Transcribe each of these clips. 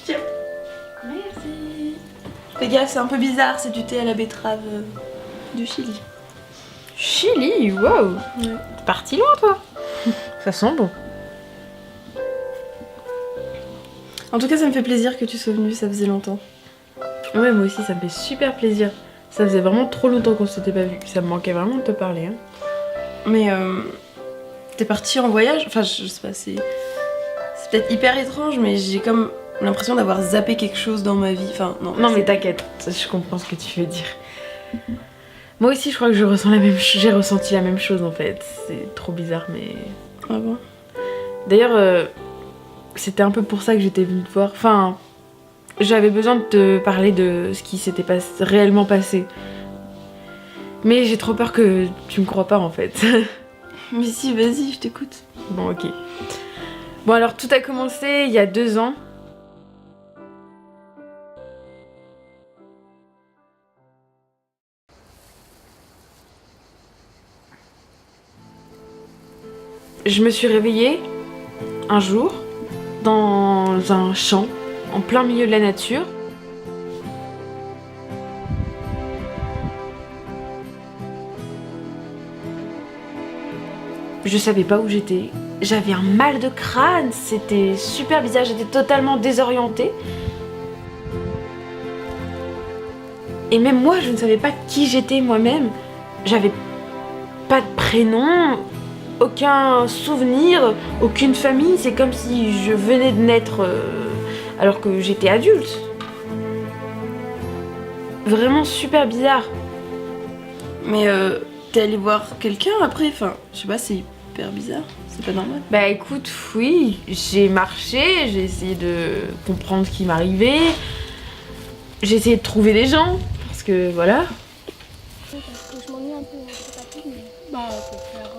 Tiens. Merci. Fais gaffe, c'est un peu bizarre, c'est du thé à la betterave du Chili. Chili, wow. Ouais. T'es parti loin toi. Ça sent bon. En tout cas, ça me fait plaisir que tu sois venue, ça faisait longtemps. Ouais, moi aussi, ça me fait super plaisir. Ça faisait vraiment trop longtemps qu'on s'était pas vu. Ça me manquait vraiment de te parler. Hein. Mais t'es partie en voyage, enfin je sais pas, c'est peut-être hyper étrange, mais j'ai comme l'impression d'avoir zappé quelque chose dans ma vie. Enfin non. Non mais t'inquiète, je comprends ce que tu veux dire. Moi aussi, je crois que j'ai ressenti la même chose en fait. C'est trop bizarre, mais. Ah bon. D'ailleurs, c'était un peu pour ça que j'étais venue te voir. Enfin, j'avais besoin de te parler de ce qui s'était réellement passé. Mais j'ai trop peur que tu me crois pas en fait. Mais si, vas-y, je t'écoute. Bon, ok. Bon, alors tout a commencé il y a 2 ans. Je me suis réveillée un jour dans un champ en plein milieu de la nature. Je savais pas où j'étais. J'avais un mal de crâne, c'était super bizarre, j'étais totalement désorientée. Et même moi, je ne savais pas qui j'étais moi-même. J'avais pas de prénom, aucun souvenir, aucune famille. C'est comme si je venais de naître alors que j'étais adulte. Vraiment super bizarre. Mais t'es allée voir quelqu'un après? Enfin, je sais pas, c'est hyper bizarre, c'est pas normal. Bah écoute, oui, j'ai marché, j'ai essayé de comprendre ce qui m'arrivait. J'ai essayé de trouver des gens, parce que voilà. Parce que je m'ennuie un peu, c'est pas tout, mais... Bah, on peut faire...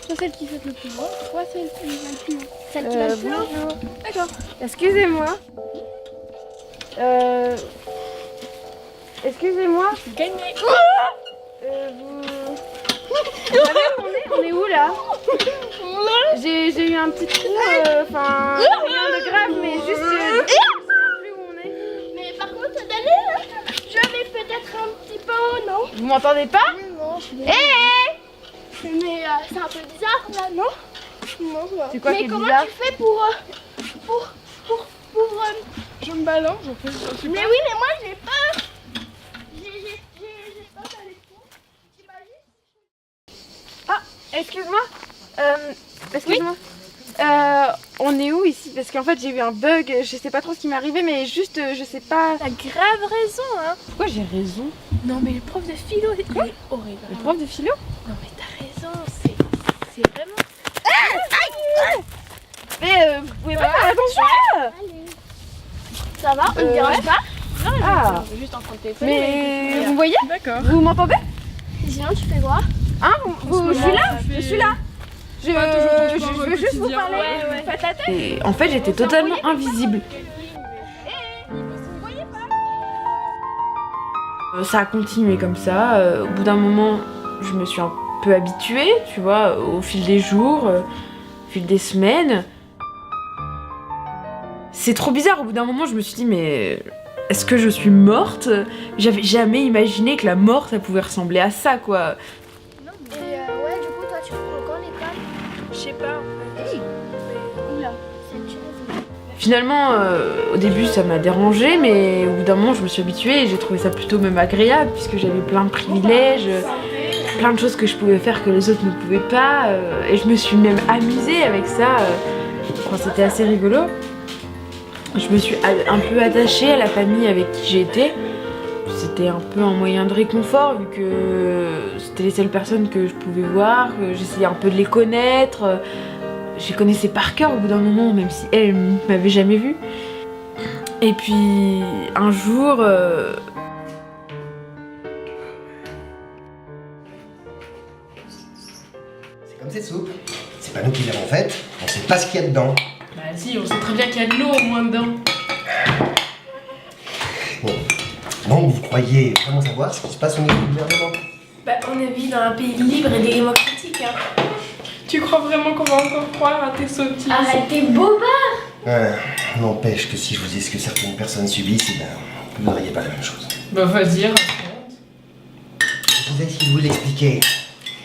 soit celle qui fait le plus loin, soit celle qui va le plus loin. Celle qui va le plus loin. D'accord. Excusez-moi. Excusez-moi. Gagner. Vous savez où on est où là? J'ai eu un petit trou, enfin rien de grave, mais juste je sais plus où on est. Mais par contre, d'aller, je vais peut-être un petit peu haut, non? Vous m'entendez pas? Non, je suis Hé Mais c'est un peu bizarre là, non? Non, ça va. C'est quoi qui Mais est comment bizarre? tu fais pour Je me balance, en fait, je suis Mais oui, mais moi j'ai peur. J'ai peur d'aller trop. T'imagines? Ah, excuse-moi. Excuse-moi. On est où ici? Parce qu'en fait j'ai eu un bug, je sais pas trop ce qui m'est arrivé, mais juste je sais pas. T'as grave raison, hein. Pourquoi j'ai raison? Non, mais le prof de philo, il est horrible. Le prof de philo? Non, mais t'as raison, c'est vraiment... Mais vous pouvez pas faire attention là. Allez. Ça va? On te dérange ouais. pas? Non, Ah. on est juste en train de téléphoner. Mais vous voyez? d'accord. Vous m'entendez? Sinon, tu fais quoi? Hein? Je suis là? Je suis là. Je toujours veux juste vous quotidien. parler. Ouais. Faites la tête. Et en fait, j'étais totalement invisible. Ça a continué comme ça. Au bout d'un moment, je me suis un peu habituée, tu vois, au fil des jours, au fil des semaines. C'est trop bizarre. Au bout d'un moment, je me suis dit, mais est-ce que je suis morte? J'avais jamais imaginé que la mort, ça pouvait ressembler à ça, quoi. Et ouais, du coup, toi, tu reprends quand l'école? Je sais pas. Oula, cette chaise. Finalement, au début, ça m'a dérangée, mais au bout d'un moment, je me suis habituée et j'ai trouvé ça plutôt même agréable, puisque j'avais plein de privilèges, plein de choses que je pouvais faire que les autres ne pouvaient pas, et je me suis même amusée avec ça. Enfin, c'était assez rigolo. Je me suis un peu attachée à la famille avec qui j'étais. C'était un peu un moyen de réconfort, vu que c'était les seules personnes que je pouvais voir, que j'essayais un peu de les connaître. Je les connaissais par cœur au bout d'un moment, même si elles m'avaient jamais vue. Et puis un jour, C'est comme cette soupe. C'est pas nous qui l'avons faite, on sait pas ce qu'il y a dedans. Bah si, on sait très bien qu'il y a de l'eau au moins dedans. Bon. Donc vous croyez vraiment savoir ce qui se passe au niveau du gouvernement? Bah, on vit dans un pays libre et démocratique. Hein. Tu crois vraiment qu'on va encore croire à tes sottises? Arrête tes bobards. N'empêche que si je vous dis ce que certaines personnes subissent, eh ben, vous n'auriez pas la même chose. Bah vas-y, raconte. Je vous ai essayé de vous l'expliquer.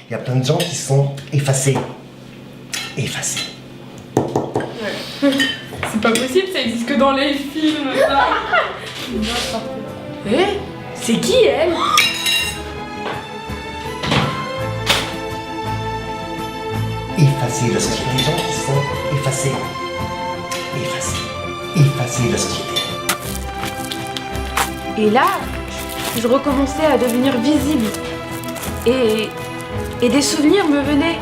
Il y a plein de gens qui sont effacés. Effacés. C'est pas possible, ça existe que dans les films, ça. Eh? C'est qui elle? Effacés de la société. Des gens qui sont effacés. Effacés. Effacés de la société. Et là, je recommençais à devenir visible. Et des souvenirs me venaient.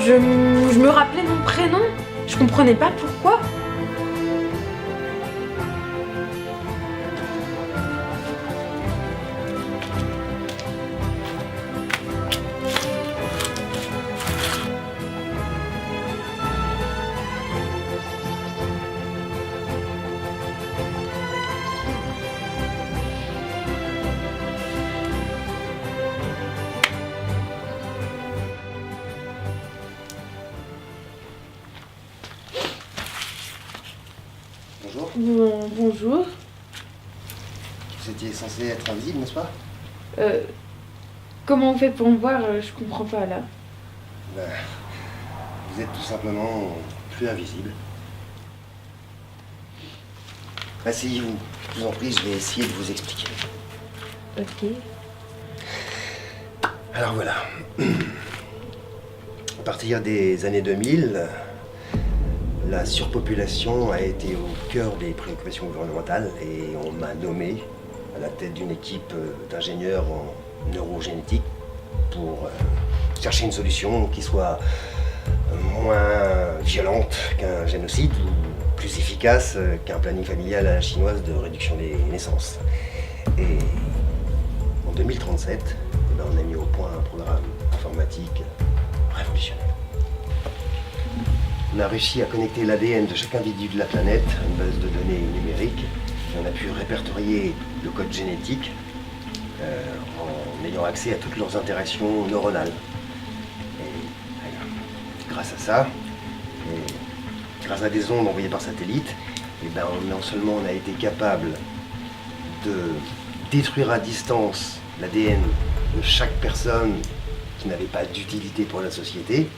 Je me rappelais mon prénom. Je comprenais pas pourquoi. Bonjour. Bonjour. Vous étiez censé être invisible, n'est-ce pas? Comment on fait pour me voir? Je comprends pas là. Ben, vous êtes tout simplement plus invisible. Asseyez-vous. Je vous en prie, je vais essayer de vous expliquer. Ok. Alors voilà. À partir des années 2000, la surpopulation a été au cœur des préoccupations gouvernementales et on m'a nommé à la tête d'une équipe d'ingénieurs en neurogénétique pour chercher une solution qui soit moins violente qu'un génocide ou plus efficace qu'un planning familial à la chinoise de réduction des naissances. Et en 2037, on a mis au point un programme informatique révolutionnaire. On a réussi à connecter l'ADN de chaque individu de la planète à une base de données numérique et on a pu répertorier le code génétique en ayant accès à toutes leurs interactions neuronales. Et grâce à ça, et grâce à des ondes envoyées par satellite, et ben, non seulement on a été capable de détruire à distance l'ADN de chaque personne qui n'avait pas d'utilité pour la société,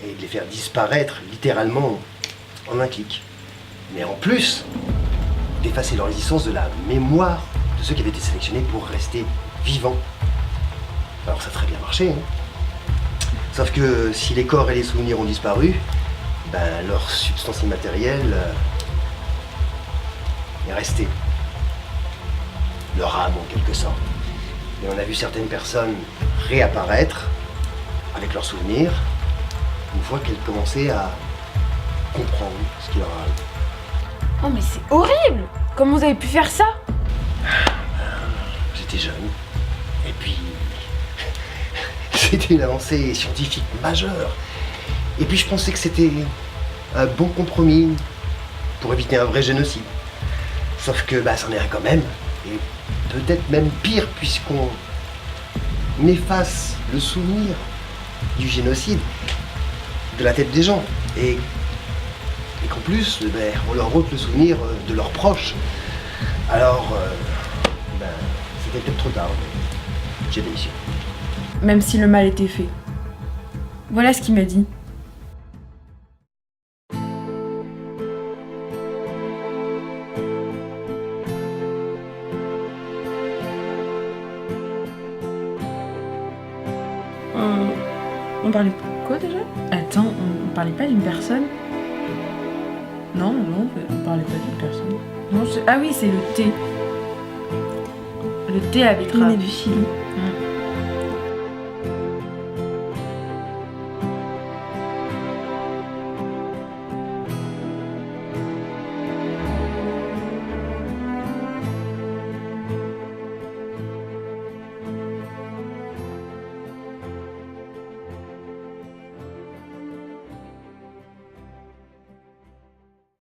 et de les faire disparaître littéralement en un clic. Mais en plus, d'effacer leur existence de la mémoire de ceux qui avaient été sélectionnés pour rester vivants. Alors ça a très bien marché, hein. Sauf que si les corps et les souvenirs ont disparu, ben leur substance immatérielle est restée. Leur âme en quelque sorte. Et on a vu certaines personnes réapparaître avec leurs souvenirs une fois qu'elles commençaient à comprendre ce qui leur arrive. Oh mais c'est horrible! Comment vous avez pu faire ça? J'étais jeune. Et puis, c'était une avancée scientifique majeure. Et puis je pensais que c'était un bon compromis pour éviter un vrai génocide. Sauf que bah, c'en est un quand même. Et peut-être même pire puisqu'on efface le souvenir du génocide de la tête des gens. Et qu'en plus, ben, on leur ôte le souvenir de leurs proches. Alors, ben, c'était peut-être trop tard. J'ai démissionné. Même si le mal était fait. Voilà ce qu'il m'a dit. On parlait de quoi déjà? Attends, on parlait pas d'une personne? Non, on parlait pas d'une personne. Non, ah oui, c'est le thé. Le thé avec Il venait du Chili.